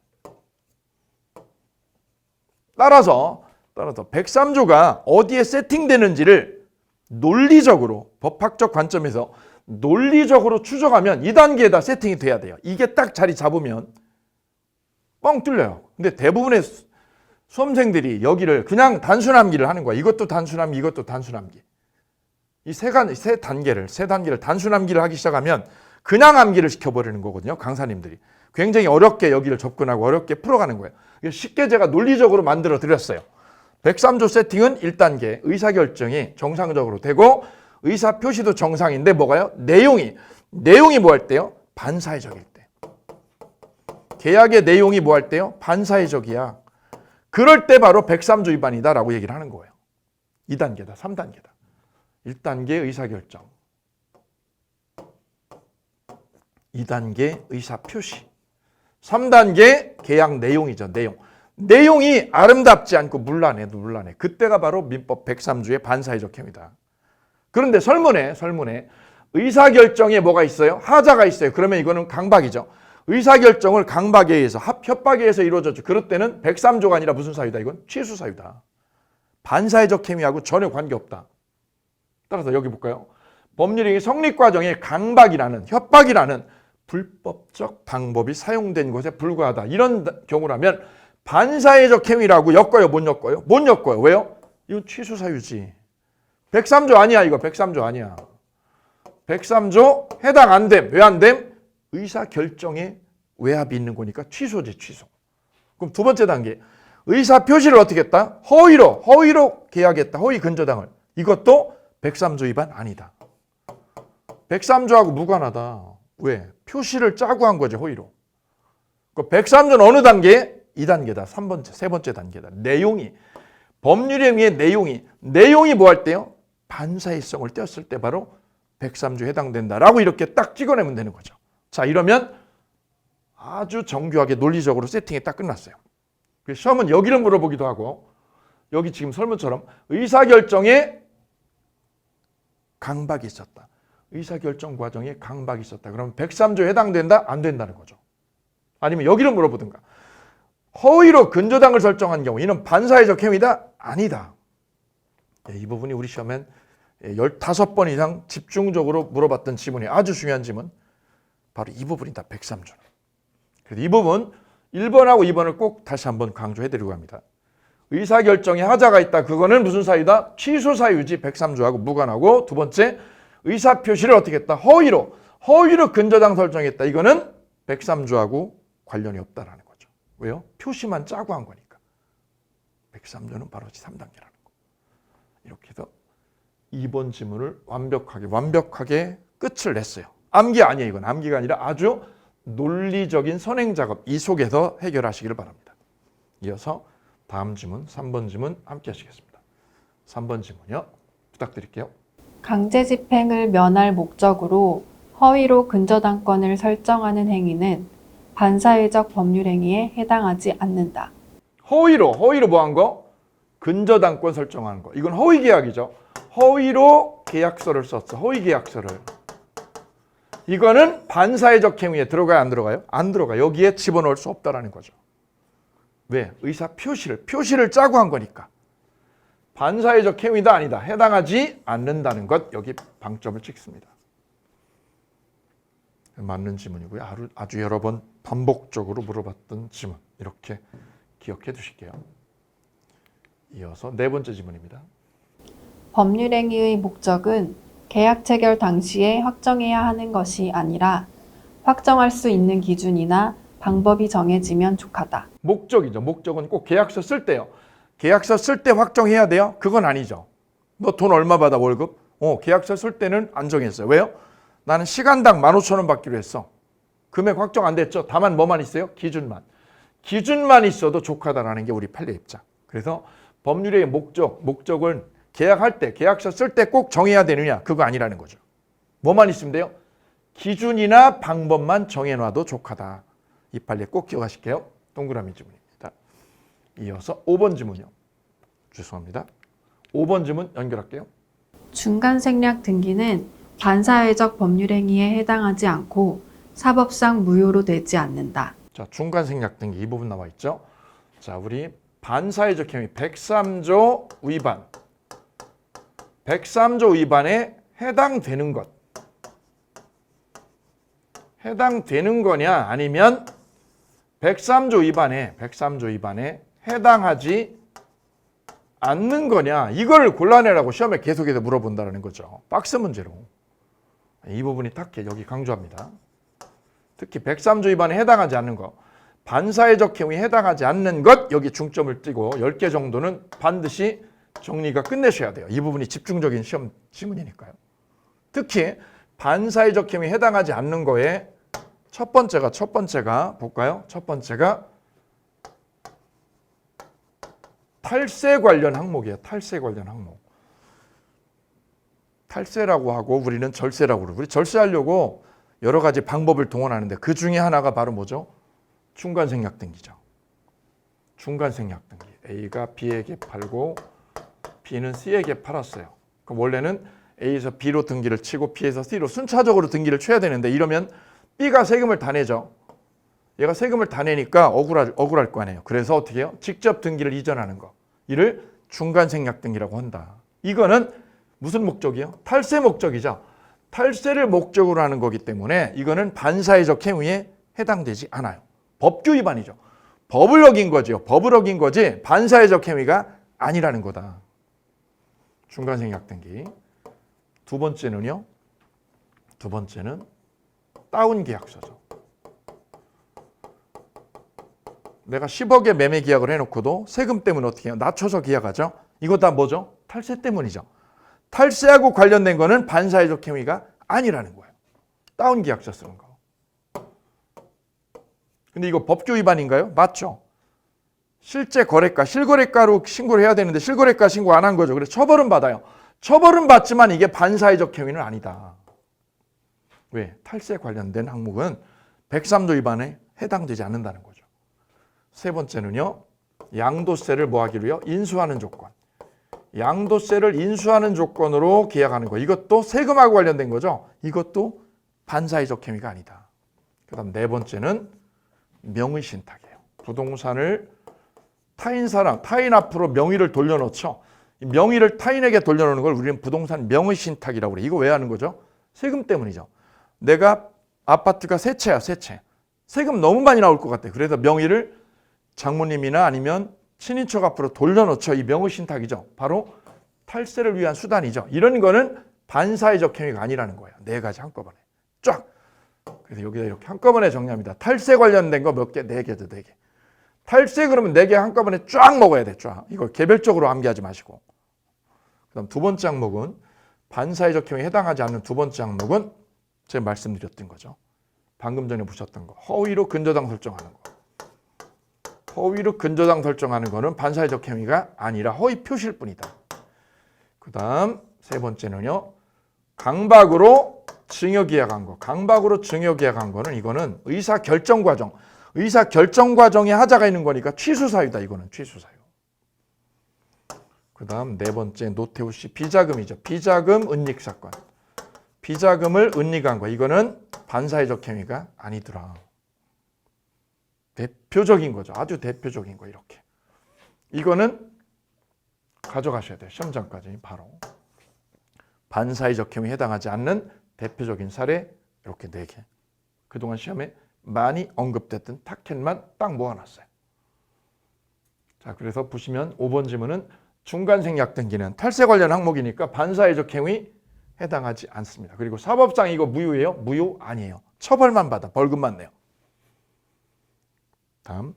따라서 103조가 어디에 세팅되는지를 논리적으로 법학적 관점에서 논리적으로 추적하면 2단계에다 세팅이 돼야 돼요. 이게 딱 자리 잡으면 뻥 뚫려요. 근데 대부분의 수험생들이 여기를 그냥 단순암기를 하는 거야. 이것도 단순암기, 이것도 단순암기. 이 세 단계를 단순암기를 하기 시작하면 그냥 암기를 시켜버리는 거거든요. 강사님들이. 굉장히 어렵게 여기를 접근하고 어렵게 풀어가는 거예요. 쉽게 제가 논리적으로 만들어 드렸어요. 103조 세팅은 1단계 의사결정이 정상적으로 되고 의사표시도 정상인데 뭐가요? 내용이 뭐 할 때요? 반사회적일 때. 계약의 내용이 뭐 할 때요? 반사회적이야. 그럴 때 바로 103조 위반이다라고 얘기를 하는 거예요. 2단계다, 3단계다. 1단계 의사결정, 2단계 의사표시, 3단계 계약 내용이죠. 내용이 아름답지 않고 문란해. 그때가 바로 민법 103조의 반사회적 행위다. 그런데 설문에 의사결정에 뭐가 있어요? 하자가 있어요. 그러면 이거는 강박이죠. 의사결정을 강박에 의해서 협박에 의해서 이루어졌죠. 그럴 때는 103조가 아니라 무슨 사유다? 이건 취수 사유다. 반사회적 행위하고 전혀 관계없다. 따라서 여기 볼까요? 법률행위 성립 과정에 강박이라는 협박이라는 불법적 방법이 사용된 것에 불과하다. 이런 경우라면 반사회적 행위라고 엮어요? 못 엮어요? 못 엮어요. 왜요? 이건 취수 사유지. 103조 아니야. 이거 103조 아니야. 103조 해당 안 됨. 왜 안 됨? 의사결정에 외압이 있는 거니까 취소지, 취소. 그럼 두 번째 단계. 의사표시를 어떻게 했다? 허위로 계약했다. 허위 근저당을. 이것도 103조 위반 아니다. 103조하고 무관하다. 왜? 표시를 짜고 한 거지, 허위로. 103조는 어느 단계? 2단계다. 세 번째 단계다. 법률행위의 내용이 뭐 할 때요? 반사회성을 띄었을 때 바로 103조에 해당된다라고 이렇게 딱 찍어내면 되는 거죠. 자, 이러면 아주 정교하게 논리적으로 세팅이 딱 끝났어요. 시험은 여기를 물어보기도 하고 여기 지금 설문처럼 의사결정에 강박이 있었다. 의사결정 과정에 강박이 있었다. 그러면 103조에 해당된다? 안 된다는 거죠. 아니면 여기를 물어보든가. 허위로 근저당을 설정한 경우 이는 반사회적 행위다? 아니다. 이 부분이 우리 시험엔 15번 이상 집중적으로 물어봤던 지문이 아주 중요한 지문. 바로 이 부분이다. 103조는. 그래서 이 부분 1번하고 2번을 꼭 다시 한번 강조해드리고 합니다. 의사결정에 하자가 있다. 그거는 무슨 사유다? 취소 사유지. 103조하고 무관하고. 두 번째, 의사표시를 어떻게 했다? 허위로 근저당 설정했다. 이거는 103조하고 관련이 없다라는 거죠. 왜요? 표시만 짜고 한 거니까. 103조는 바로 3단계라는 거. 이렇게 해서 2번 지문을 완벽하게 끝을 냈어요. 암기 아니에요. 이건 암기가 아니라 아주 논리적인 선행작업 이 속에서 해결하시기를 바랍니다. 이어서 다음 지문 3번 지문 함께 하시겠습니다. 3번 지문요. 부탁드릴게요. 강제집행을 면할 목적으로 허위로 근저당권을 설정하는 행위는 반사회적 법률행위에 해당하지 않는다. 허위로 뭐 한 거? 근저당권 설정하는 거. 이건 허위계약이죠. 허위로 계약서를 썼어. 허위계약서를. 이거는 반사회적 행위에 들어가요? 안 들어가요? 안 들어가. 여기에 집어넣을 수 없다라는 거죠. 왜? 의사 표시를 짜고 한 거니까. 반사회적 행위다 아니다. 해당하지 않는다는 것. 여기 방점을 찍습니다. 맞는 지문이고요. 아주 여러 번 반복적으로 물어봤던 지문. 이렇게 기억해 두실게요. 이어서 네 번째 지문입니다. 법률행위의 목적은 계약 체결 당시에 확정해야 하는 것이 아니라 확정할 수 있는 기준이나 방법이 정해지면 족하다. 목적이죠. 목적은 꼭 계약서 쓸 때요. 계약서 쓸 때 확정해야 돼요? 그건 아니죠. 너 돈 얼마 받아 월급? 계약서 쓸 때는 안 정했어요. 왜요? 나는 시간당 15,000원 받기로 했어. 금액 확정 안 됐죠. 다만 뭐만 있어요? 기준만 있어도 족하다라는 게 우리 판례 입장. 그래서 법률의 목적은 계약할 때, 계약서 쓸 때 꼭 정해야 되느냐? 그거 아니라는 거죠. 뭐만 있으면 돼요? 기준이나 방법만 정해놔도 족하다. 이 판례 꼭 기억하실게요. 동그라미 지문입니다. 이어서 5번 지문이요. 죄송합니다. 5번 지문 연결할게요. 중간생략 등기는 반사회적 법률행위에 해당하지 않고 사법상 무효로 되지 않는다. 자, 중간생략 등기 이 부분 나와 있죠. 자, 우리 반사회적 행위 103조 위반. 103조 위반에 해당되는 것. 해당되는 거냐 아니면 103조 위반에 해당하지 않는 거냐 이걸 골라내라고 시험에 계속해서 물어본다는 거죠. 박스 문제로. 이 부분이 딱 여기 강조합니다. 특히 103조 위반에 해당하지 않는 것. 반사회적 행위에 해당하지 않는 것 여기 중점을 띄고 10개 정도는 반드시 정리가 끝내셔야 돼요. 이 부분이 집중적인 시험 지문이니까요. 특히 반사회적 행위에 해당하지 않는 거에 첫 번째가 볼까요? 첫 번째가 탈세 관련 항목이에요. 탈세 관련 항목. 탈세라고 하고 우리는 절세라고 그러고 우리 절세하려고 여러 가지 방법을 동원하는데 그 중에 하나가 바로 뭐죠? 중간생략 등기죠. 중간생략 등기. A가 B에게 팔고 B는 C에게 팔았어요. 그럼 원래는 A에서 B로 등기를 치고 B에서 C로 순차적으로 등기를 쳐야 되는데 이러면 B가 세금을 다 내죠. 얘가 세금을 다 내니까 억울할 거 아니에요. 그래서 어떻게 해요? 직접 등기를 이전하는 거. 이를 중간생략 등기라고 한다. 이거는 무슨 목적이요? 탈세 목적이죠. 탈세를 목적으로 하는 거기 때문에 이거는 반사회적 행위에 해당되지 않아요. 법규 위반이죠. 법을 어긴 거죠. 법을 어긴 거지 반사회적 행위가 아니라는 거다. 중간생략 등기. 두 번째는요. 두 번째는 다운 계약서죠. 내가 10억의 매매 계약을 해놓고도 세금 때문에 어떻게 해요? 낮춰서 계약하죠. 이거 다 뭐죠? 탈세 때문이죠. 탈세하고 관련된 거는 반사회적 행위가 아니라는 거예요. 다운 계약서 쓰는 거. 근데 이거 법규 위반인가요? 맞죠. 실제 거래가, 실거래가로 신고를 해야 되는데 실거래가 신고 안 한 거죠. 그래서 처벌은 받아요. 처벌은 받지만 이게 반사회적 행위는 아니다. 왜? 탈세 관련된 항목은 103조 위반에 해당되지 않는다는 거죠. 세 번째는요. 양도세를 뭐 하기로요? 인수하는 조건. 양도세를 인수하는 조건으로 계약하는 거. 이것도 세금하고 관련된 거죠. 이것도 반사회적 행위가 아니다. 그다음 네 번째는 명의신탁이에요. 부동산을 타인 앞으로 명의를 돌려놓죠. 명의를 타인에게 돌려놓는 걸 우리는 부동산 명의 신탁이라고 그래. 이거 왜 하는 거죠? 세금 때문이죠. 내가 아파트가 세 채야, 세 채. 세금 너무 많이 나올 것 같아. 그래서 명의를 장모님이나 아니면 친인척 앞으로 돌려놓죠. 이 명의 신탁이죠. 바로 탈세를 위한 수단이죠. 이런 거는 반사회적 행위가 아니라는 거예요. 네 가지 한꺼번에 쫙. 그래서 여기다 이렇게 한꺼번에 정리합니다. 탈세 관련된 거 몇 개? 네 개죠, 네 개. 탈세 그러면 네 개 한꺼번에 쫙 먹어야 돼, 쫙. 이걸 개별적으로 암기하지 마시고. 그다음 두 번째 항목은 반사회적 행위에 해당하지 않는 두 번째 항목은 제가 말씀드렸던 거죠. 방금 전에 보셨던 거. 허위로 근저당 설정하는 거. 허위로 근저당 설정하는 거는 반사회적 행위가 아니라 허위 표시일 뿐이다. 그다음 세 번째는요. 강박으로 증여계약한 거. 강박으로 증여계약한 거는 이거는 의사결정 과정. 의사결정 과정에 하자가 있는 거니까 취수사유다. 이거는 취수사유. 그다음 네 번째 노태우 씨 비자금이죠. 비자금 은닉 사건. 비자금을 은닉한 거. 이거는 반사회적 행위가 아니더라. 대표적인 거죠. 아주 대표적인 거 이렇게. 이거는 가져가셔야 돼요. 시험장까지 바로. 반사회적 행위에 해당하지 않는 대표적인 사례 이렇게 4개. 그동안 시험에 많이 언급됐던 타켓만 딱 모아놨어요. 자, 그래서 보시면 5번 지문은 중간생 약등기는 탈세 관련 항목이니까 반사회적 행위 해당하지 않습니다. 그리고 사법상 이거 무효예요? 무효 아니에요. 처벌만 받아. 벌금만 내요. 다음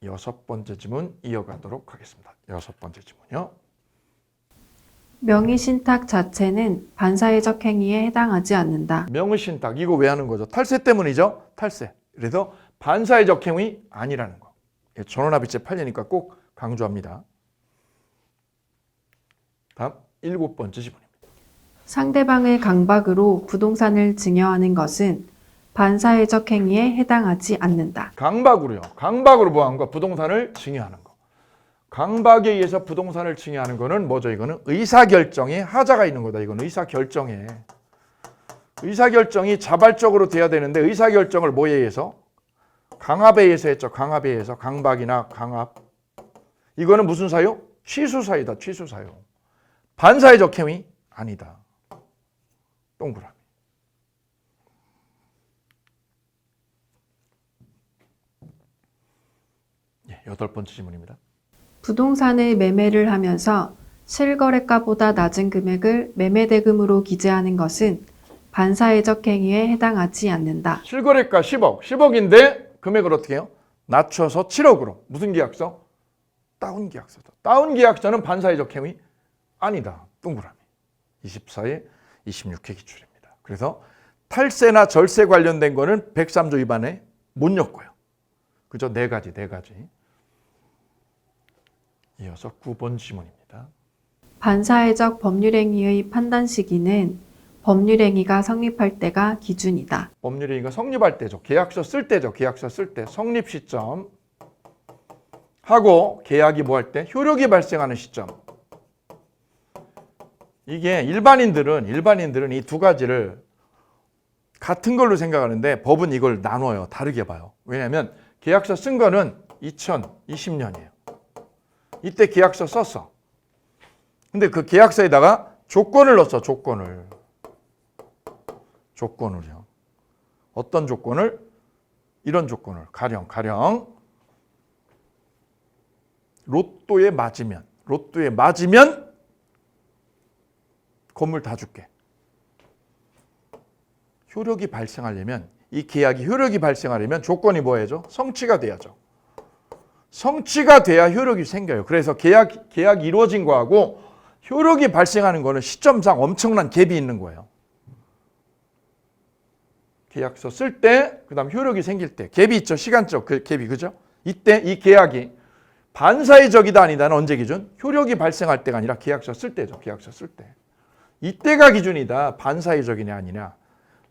6번째 지문 이어가도록 하겠습니다. 6번째 지문이요. 명의신탁 자체는 반사회적 행위에 해당하지 않는다. 명의신탁 이거 왜 하는 거죠? 탈세 때문이죠. 탈세. 그래서 반사회적 행위 아니라는 거. 전원합의체 판례니까 꼭 강조합니다. 다음 7번째 지문입니다. 상대방의 강박으로 부동산을 증여하는 것은 반사회적 행위에 해당하지 않는다. 강박으로요. 강박으로 뭐 한 거? 부동산을 증여하는 거. 강박에 의해서 부동산을 증여하는 거는 뭐죠? 이거는 의사결정에 하자가 있는 거다. 이거는 의사결정에. 의사결정이 자발적으로 돼야 되는데 의사결정을 뭐에 의해서? 강압에 의해서 했죠. 강압에 의해서. 강박이나 강압. 이거는 무슨 사유? 취수사유다. 취수사유. 반사회적 행위 아니다. 동그라미. 예, 8번째 질문입니다. 부동산의 매매를 하면서 실거래가보다 낮은 금액을 매매대금으로 기재하는 것은 반사회적 행위에 해당하지 않는다. 실거래가 10억. 10억인데 금액을 어떻게 해요? 낮춰서 7억으로. 무슨 계약서? 다운 계약서다. 다운 계약서는 반사회적 행위 아니다. 동그라미. 24에 26회 기출입니다. 그래서 탈세나 절세 관련된 거는 103조 위반에 못 엮어요. 그죠? 네 가지. 이어서 9번 지문입니다. 반사회적 법률행위의 판단 시기는 법률행위가 성립할 때가 기준이다. 법률행위가 성립할 때죠. 계약서 쓸 때죠. 계약서 쓸 때. 성립 시점 하고 계약이 뭐 할 때? 효력이 발생하는 시점. 이게 일반인들은 이 두 가지를 같은 걸로 생각하는데 법은 이걸 나눠요. 다르게 봐요. 왜냐하면 계약서 쓴 거는 2020년이에요. 이때 계약서 썼어. 근데 그 계약서에다가 조건을 넣었어. 조건을요. 어떤 조건을? 이런 조건을. 가령 로또에 맞으면 건물 다 줄게. 효력이 발생하려면 이 계약이 효력이 발생하려면 조건이 뭐야죠? 성취가 돼야죠. 성취가 돼야 효력이 생겨요. 그래서 계약이 이루어진 거하고 효력이 발생하는 거는 시점상 엄청난 갭이 있는 거예요. 계약서 쓸 때, 그다음 효력이 생길 때 갭이 있죠. 시간적 그 갭이 그죠? 이때 이 계약이 반사회적이다 아니다는 언제 기준? 효력이 발생할 때가 아니라 계약서 쓸 때죠. 계약서 쓸 때. 이때가 기준이다. 반사회적이냐 아니냐.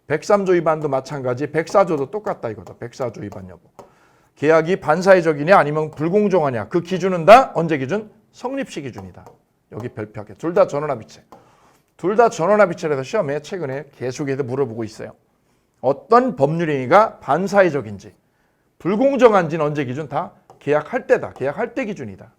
103조 위반도 마찬가지. 104조도 똑같다 이거죠. 104조 위반 여부. 계약이 반사회적이냐 아니면 불공정하냐. 그 기준은 다 언제 기준? 성립시 기준이다. 여기 별표하게. 둘 다 전원합의체. 둘 다 전원합의체라서 시험에 최근에 계속해서 물어보고 있어요. 어떤 법률행위가 반사회적인지 불공정한지는 언제 기준? 다 계약할 때다. 계약할 때 기준이다.